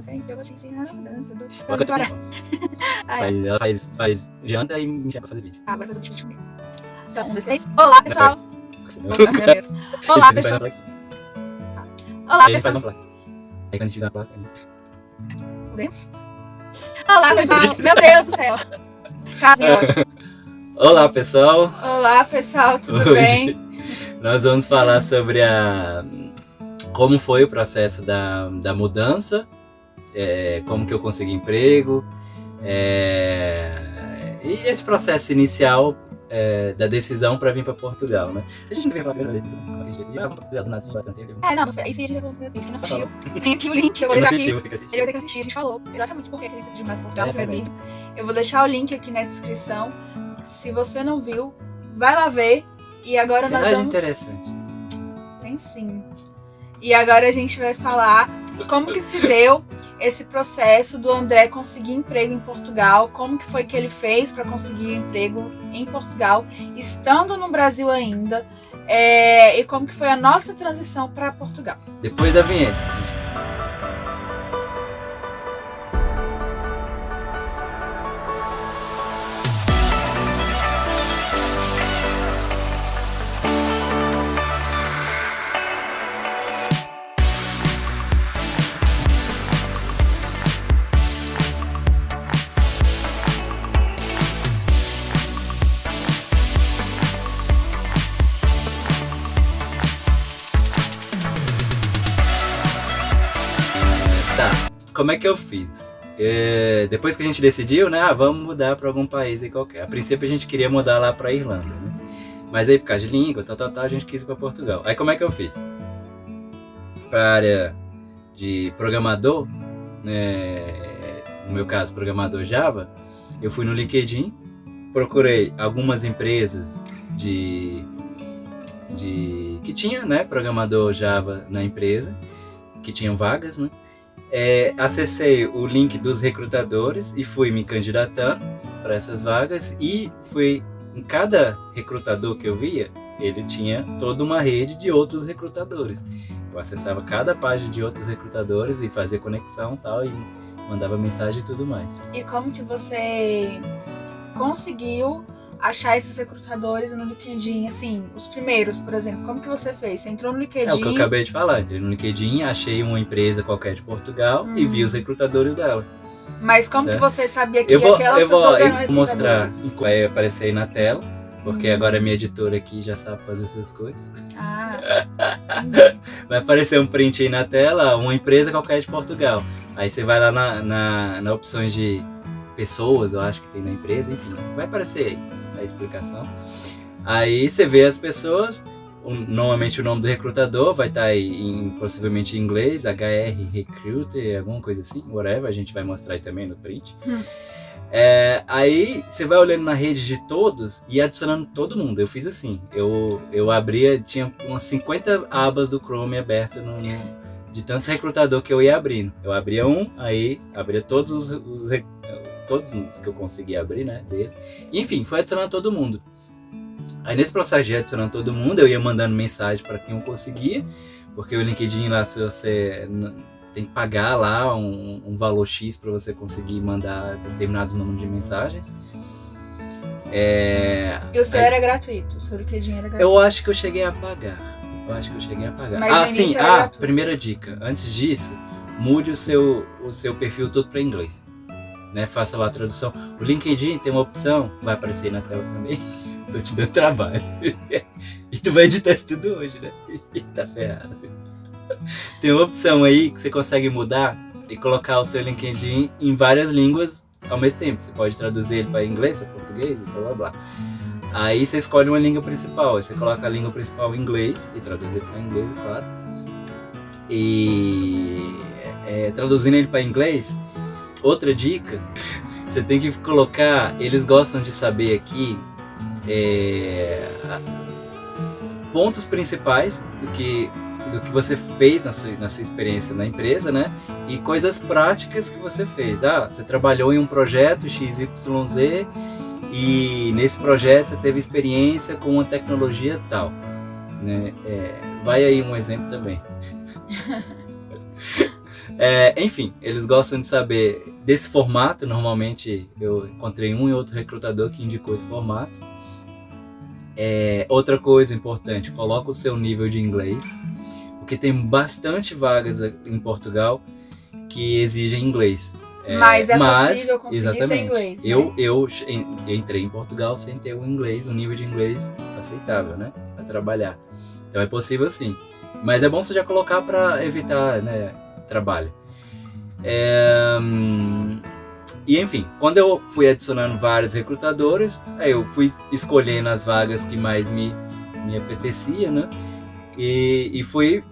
bem que eu vou te ensinar a dança do Coloca teu Santuário. primo. Ela faz janta e me chama pra fazer vídeo. Bora fazer um vídeo comigo. Então, 1, 2, 3. Olá, pessoal. Oh, meu Deus. Olá, Depois pessoal. faz uma placa. Olá, Aí ele faz pessoal. uma placa. Aí quando a gente fizer uma placa. Podemos? Olá, pessoal. Meu Deus do céu. Casinha ótima. Olá, pessoal. Olá, pessoal. Tudo Hoje bem? nós vamos falar sobre como foi o processo da mudança, como que eu consegui emprego, e esse processo inicial da decisão para vir para Portugal, né? A gente não veio falar a primeira vez, como a gente decidiu, vamos para Portugal do nada, assim, bastante tempo. Não foi. Isso aí a gente já falou no meu vídeo, que não assistiu. Tem aqui o link, eu vou Eu não deixar assisti, aqui. vou ter que assistir. Ele vai ter que assistir, a gente falou exatamente por que a gente decidiu mais Portugal no também. primeiro vídeo. Eu vou deixar o link aqui na descrição. Se você não viu, vai lá ver. E agora nós vamos... interessante. Tem sim. E agora a gente vai falar como que se deu esse processo do André conseguir emprego em Portugal, como que foi que ele fez para conseguir emprego em Portugal, estando no Brasil ainda, e como que foi a nossa transição para Portugal. Depois da vinheta. Tá, como é que eu fiz? Depois que a gente decidiu, né, vamos mudar para algum país aí qualquer. A princípio a gente queria mudar lá para Irlanda, né? Mas aí por causa de língua, a gente quis ir para Portugal. Aí como é que eu fiz? Para a área de programador, né, no meu caso programador Java, eu fui no LinkedIn, procurei algumas empresas que tinha, né, programador Java na empresa, que tinham vagas, né? Acessei o link dos recrutadores e fui me candidatando para essas vagas, e fui em cada recrutador que eu via, ele tinha toda uma rede de outros recrutadores. Eu acessava cada página de outros recrutadores e fazia conexão e tal, e mandava mensagem e tudo mais. E como que você conseguiu achar esses recrutadores no LinkedIn, assim, os primeiros, por exemplo? Como que você fez? Você entrou no LinkedIn... É o que eu acabei de falar, entrei no LinkedIn, achei uma empresa qualquer de Portugal e vi os recrutadores dela. Mas como certo? Que você sabia que Eu vou pessoas eram mostrar, recrutadores? vai aparecer aí na tela, porque agora a minha editora aqui já sabe fazer essas coisas. Vai aparecer um print aí na tela, uma empresa qualquer de Portugal. Aí você vai lá na opções de pessoas, eu acho que tem na empresa, enfim, vai aparecer aí a explicação. Aí você vê as pessoas, normalmente o nome do recrutador vai estar aí possivelmente em inglês, HR Recruiter, alguma coisa assim, whatever, a gente vai mostrar aí também no print. Aí você vai olhando na rede de todos e adicionando todo mundo. Eu fiz assim, eu abria, tinha umas 50 abas do Chrome aberto de tanto recrutador que eu ia abrindo. Eu abria aí abria todos os que eu conseguia abrir, né, dele. Enfim, foi adicionando todo mundo. Aí nesse processo de adicionando todo mundo, eu ia mandando mensagem para quem eu conseguia, porque o LinkedIn lá, se você tem que pagar lá um valor X para você conseguir mandar determinados números de mensagens. E o seu era gratuito? O seu LinkedIn era gratuito? Eu acho que eu cheguei a pagar. Mas sim, gratuito. Primeira dica. Antes disso, mude o seu perfil todo para inglês. Né? Faça lá a tradução. O LinkedIn tem uma opção, vai aparecer na tela também. Tô te dando trabalho. E tu vai editar isso tudo hoje, né? Tá ferrado. Tem uma opção aí que você consegue mudar e colocar o seu LinkedIn em várias línguas ao mesmo tempo. Você pode traduzir ele para inglês, para português e blá blá blá. Aí você escolhe uma língua principal. Aí você coloca a língua principal em inglês e traduz ele para inglês, claro. E traduzindo ele para inglês, outra dica, você tem que colocar, eles gostam de saber aqui pontos principais do que você fez na sua experiência na empresa, né? E coisas práticas que você fez. Você trabalhou em um projeto XYZ e nesse projeto você teve experiência com uma tecnologia tal, né? Vai aí um exemplo também. Enfim, eles gostam de saber desse formato. Normalmente eu encontrei um e outro recrutador que indicou esse formato. Outra coisa importante, coloca o seu nível de inglês, porque tem bastante vagas em Portugal que exigem inglês. Mas possível conseguir exatamente, sem inglês, né? Eu entrei em Portugal sem ter um nível de inglês aceitável, né, para trabalhar. Então é possível sim, mas é bom você já colocar para evitar, né, trabalho. E enfim, quando eu fui adicionando vários recrutadores, aí eu fui escolhendo as vagas que mais me apetecia, né, e fui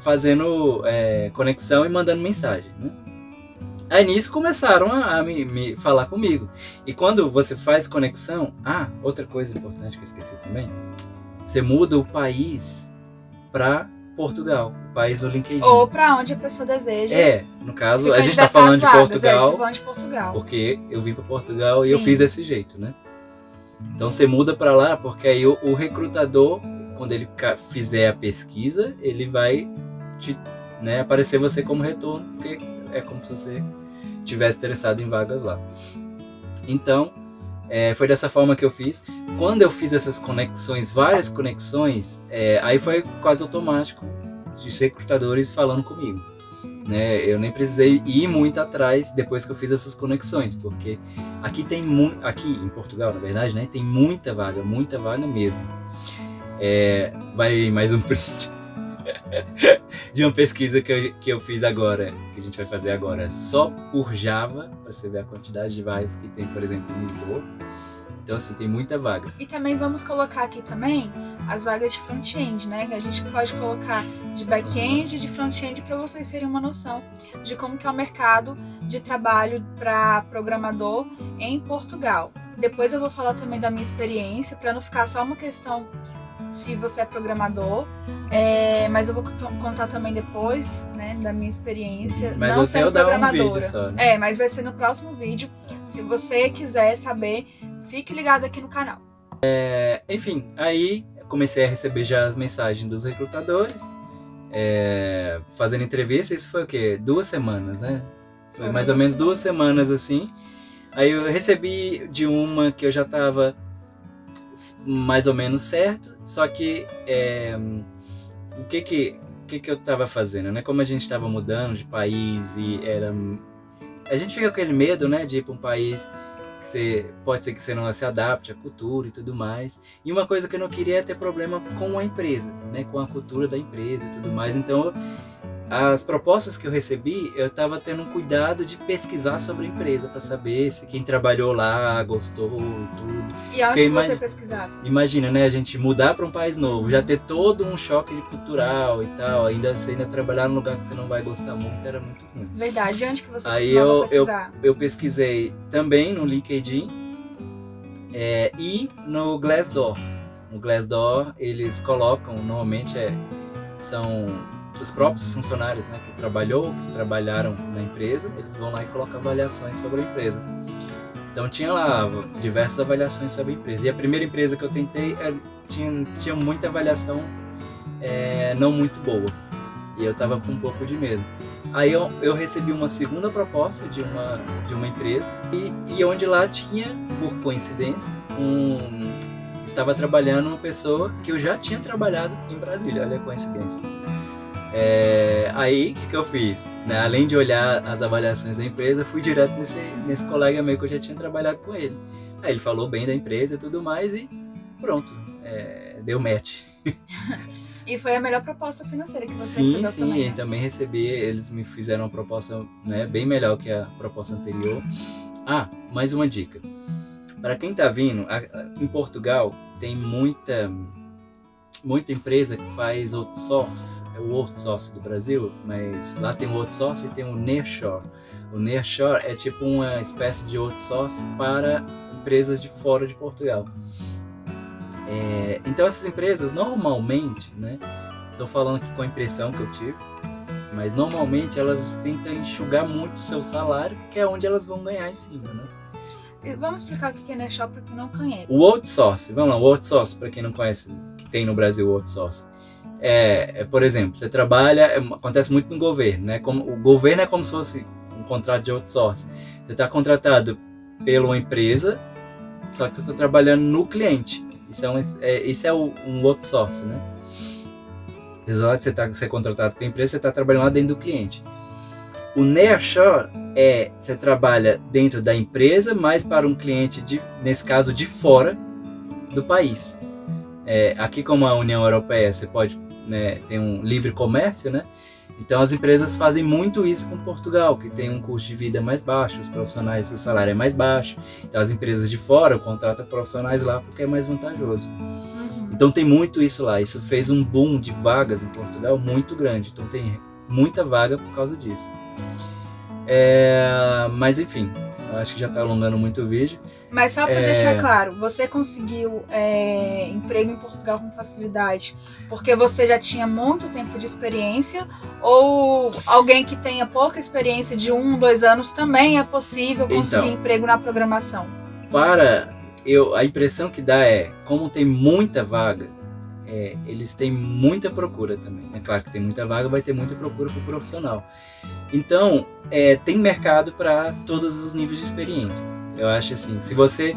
fazendo conexão e mandando mensagem, né. Aí nisso começaram a me falar comigo. E quando você faz conexão... outra coisa importante que eu esqueci também. Você muda o país para Portugal. O país do LinkedIn. Ou para onde a pessoa deseja. No caso, a gente está falando de Portugal. Portugal. Porque eu vim para Portugal. Sim. E eu fiz desse jeito, né? Então você muda para lá, porque aí o recrutador, quando ele fizer a pesquisa, ele vai aparecer você como retorno, porque é como se você tivesse interessado em vagas lá. Então, foi dessa forma que eu fiz. Quando eu fiz essas conexões, várias conexões, aí foi quase automático de recrutadores falando comigo, né? Eu nem precisei ir muito atrás depois que eu fiz essas conexões, porque aqui em Portugal, na verdade, né, tem muita vaga mesmo. Vai mais um print de uma pesquisa que eu fiz agora, que a gente vai fazer agora, só por Java, para você ver a quantidade de vagas que tem, por exemplo, em Lisboa. Então, assim, tem muita vaga. E também vamos colocar aqui também as vagas de front-end, né? Que a gente pode colocar de back-end e de front-end para vocês terem uma noção de como que é o mercado de trabalho para programador em Portugal. Depois eu vou falar também da minha experiência, para não ficar só uma questão se você é programador, mas eu vou contar também depois, né, da minha experiência. Mas não você sendo programadora. Um vídeo só, né? Mas vai ser no próximo vídeo. Se você quiser saber, fique ligado aqui no canal. Enfim, aí comecei a receber já as mensagens dos recrutadores, fazendo entrevista. Isso foi o quê? 2 semanas, né? Foi mais ou menos 2 semanas assim. Aí eu recebi de uma que eu já estava mais ou menos certo, só que o que eu estava fazendo, né? Como a gente estava mudando de país e a gente fica com aquele medo, né, de ir para um país que pode ser que você não se adapte à cultura e tudo mais. E uma coisa que eu não queria é ter problema com a empresa, né, com a cultura da empresa e tudo mais. Então, as propostas que eu recebi, eu estava tendo um cuidado de pesquisar sobre a empresa para saber se quem trabalhou lá gostou e tudo. E onde você pesquisava? Imagina, né, a gente mudar para um país novo, já ter todo um choque cultural e tal, ainda trabalhar num lugar que você não vai gostar muito, era muito ruim. Verdade. E onde que você costumava pesquisar? Eu pesquisei também no LinkedIn e no Glassdoor. No Glassdoor eles colocam, normalmente são os próprios funcionários, né, que trabalharam na empresa, eles vão lá e colocam avaliações sobre a empresa. Então tinha lá diversas avaliações sobre a empresa. E a primeira empresa que eu tentei tinha muita avaliação não muito boa. E eu estava com um pouco de medo. Aí eu recebi uma segunda proposta de uma empresa e onde lá tinha, por coincidência, estava trabalhando uma pessoa que eu já tinha trabalhado em Brasília. Olha a coincidência. Aí, o que eu fiz? Né? Além de olhar as avaliações da empresa, fui direto nesse colega meu que eu já tinha trabalhado com ele. Aí ele falou bem da empresa e tudo mais e pronto, deu match. E foi a melhor proposta financeira que você recebeu também? Sim, né? Também recebi. Eles me fizeram uma proposta, né, bem melhor que a proposta anterior. Mais uma dica. Para quem está vindo, em Portugal tem muita empresa que faz outsource, o outsource do Brasil, mas lá tem o outsource e tem o nearshore. O nearshore é tipo uma espécie de outsource para empresas de fora de Portugal. Então essas empresas normalmente, né, estou falando aqui com a impressão que eu tive, mas normalmente elas tentam enxugar muito o seu salário, que é onde elas vão ganhar em cima, né? Vamos explicar o que é nearshore para quem não conhece. O outsource, vamos lá, o outsource, para quem não conhece, que tem no Brasil o outsource. por exemplo, você trabalha, acontece muito no governo, né? O governo é como se fosse um contrato de outsourcing. Você está contratado pela uma empresa, só que você está trabalhando no cliente. Isso é um outsourcing, né? Apesar de você ser contratado pela empresa, você está trabalhando lá dentro do cliente. O nearshore você trabalha dentro da empresa, mas para um cliente, nesse caso, de fora do país. Aqui, como a União Europeia, você pode, né, ter um livre comércio, né? Então as empresas fazem muito isso com Portugal, que tem um custo de vida mais baixo, os profissionais, o salário é mais baixo. Então as empresas de fora contratam profissionais lá porque é mais vantajoso. Então tem muito isso lá. Isso fez um boom de vagas em Portugal muito grande. Então tem muita vaga por causa disso. Mas enfim, eu acho que já está alongando muito o vídeo. Mas só para deixar claro, você conseguiu emprego em Portugal com facilidade porque você já tinha muito tempo de experiência, ou alguém que tenha pouca experiência de 1, 2 anos também é possível conseguir emprego na programação? A impressão que dá como tem muita vaga, eles têm muita procura também. É claro que tem muita vaga, vai ter muita procura para o profissional. Então, tem mercado para todos os níveis de experiência. Eu acho assim, se você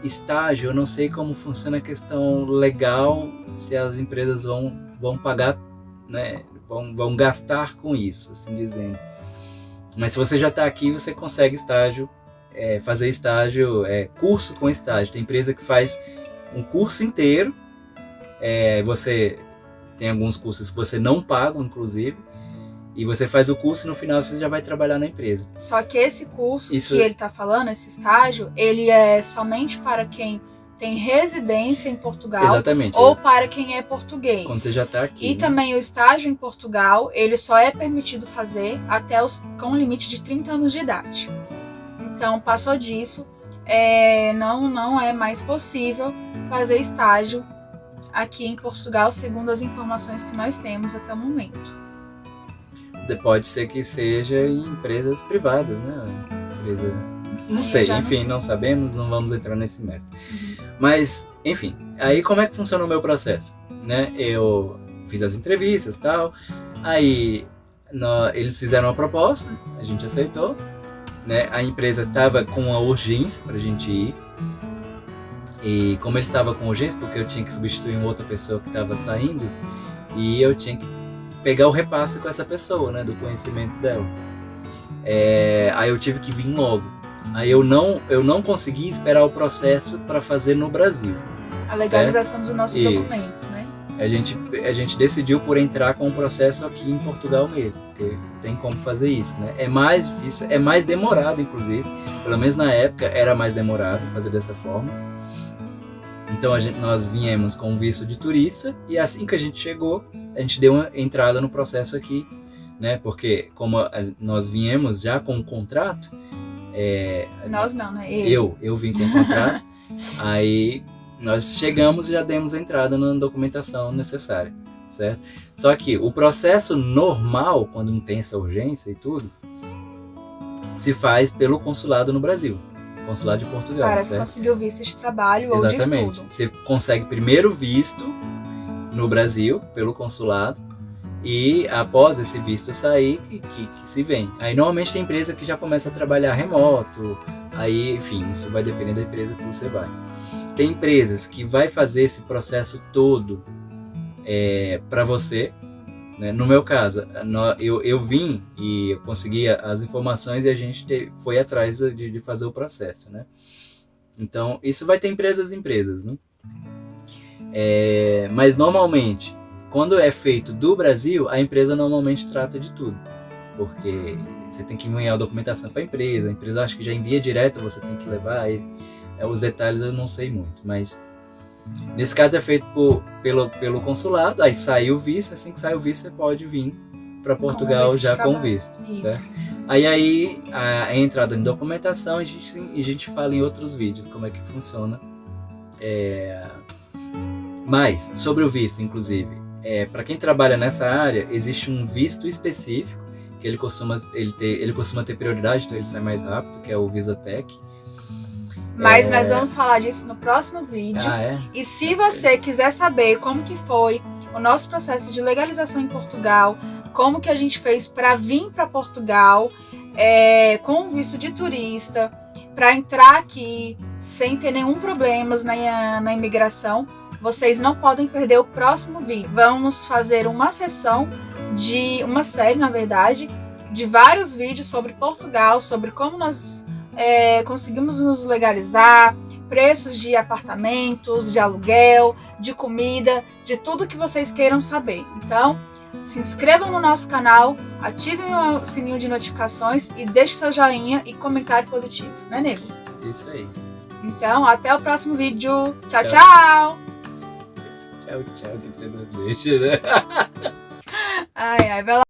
estágio, eu não sei como funciona a questão legal, se as empresas vão pagar, né, vão gastar com isso, assim dizendo. Mas se você já está aqui, você consegue estágio, fazer estágio, curso com estágio. Tem empresa que faz um curso inteiro, você tem alguns cursos que você não paga, inclusive, e você faz o curso e no final você já vai trabalhar na empresa. Só que esse curso que ele está falando, esse estágio, ele é somente para quem tem residência em Portugal. Exatamente, ou para quem é português. Quando você já está aqui. E também o estágio em Portugal, ele só é permitido fazer com limite de 30 anos de idade. Então, passou disso, não é mais possível fazer estágio aqui em Portugal, segundo as informações que nós temos até o momento. Pode ser que seja em empresas privadas, né? Não sei, enfim, não sabemos, não vamos entrar nesse mérito. Mas, enfim, aí como é que funciona o meu processo? Né? Eu fiz as entrevistas e tal, aí eles fizeram uma proposta, a gente aceitou, né? A empresa estava com uma urgência para a gente ir, e como ele estava com urgência, porque eu tinha que substituir uma outra pessoa que estava saindo, e eu tinha que pegar o repasse com essa pessoa, né, do conhecimento dela. Aí eu tive que vir logo. Aí eu não consegui esperar o processo para fazer no Brasil. A legalização dos nossos documentos, né? A gente decidiu por entrar com o processo aqui em Portugal mesmo, porque tem como fazer isso, né? É mais difícil, é mais demorado, inclusive. Pelo menos na época era mais demorado fazer dessa forma. Então nós viemos com visto de turista e assim que a gente chegou, a gente deu uma entrada no processo aqui, né? Porque como nós viemos já com um contrato, nós não, né? Eu vim com o contrato, aí nós chegamos e já demos entrada na documentação necessária, certo? Só que o processo normal, quando não tem essa urgência e tudo, se faz pelo consulado no Brasil. Consulado de Portugal. Para se conseguir o visto de trabalho ou de estudo. Exatamente. Você consegue primeiro visto no Brasil, pelo consulado, e após esse visto sair, que se vem. Aí normalmente tem empresa que já começa a trabalhar remoto, aí, enfim, isso vai depender da empresa que você vai. Tem empresas que vai fazer esse processo todo para você, né? No meu caso, eu vim e eu consegui as informações e a gente foi atrás de fazer o processo, né? Então, isso vai ter empresas, né? Mas normalmente, quando é feito do Brasil, a empresa normalmente trata de tudo. Porque você tem que enviar a documentação para a empresa acha que já envia direto, você tem que levar. Os detalhes eu não sei muito, mas nesse caso é feito pelo consulado, aí sai o visto, assim que sai o visto você pode vir para Portugal já com visto, certo? Aí a entrada em documentação a gente fala em outros vídeos como é que funciona. Mas sobre o visto, inclusive, para quem trabalha nessa área, existe um visto específico que ele costuma ter prioridade, então ele sai mais rápido, que é o VisaTech. Mas nós vamos falar disso no próximo vídeo. E se você quiser saber como que foi o nosso processo de legalização em Portugal, como que a gente fez para vir para Portugal com visto de turista, para entrar aqui sem ter nenhum problema na imigração, vocês não podem perder o próximo vídeo. Vamos fazer uma série, na verdade, de vários vídeos sobre Portugal, sobre como nós conseguimos nos legalizar, preços de apartamentos, de aluguel, de comida, de tudo que vocês queiram saber. Então, se inscrevam no nosso canal, ativem o sininho de notificações e deixem seu joinha e comentário positivo, né, nego? Isso aí. Então, até o próximo vídeo. Tchau, tchau! Tchau, tchau, que você não deixa, né? Ai, vai lá.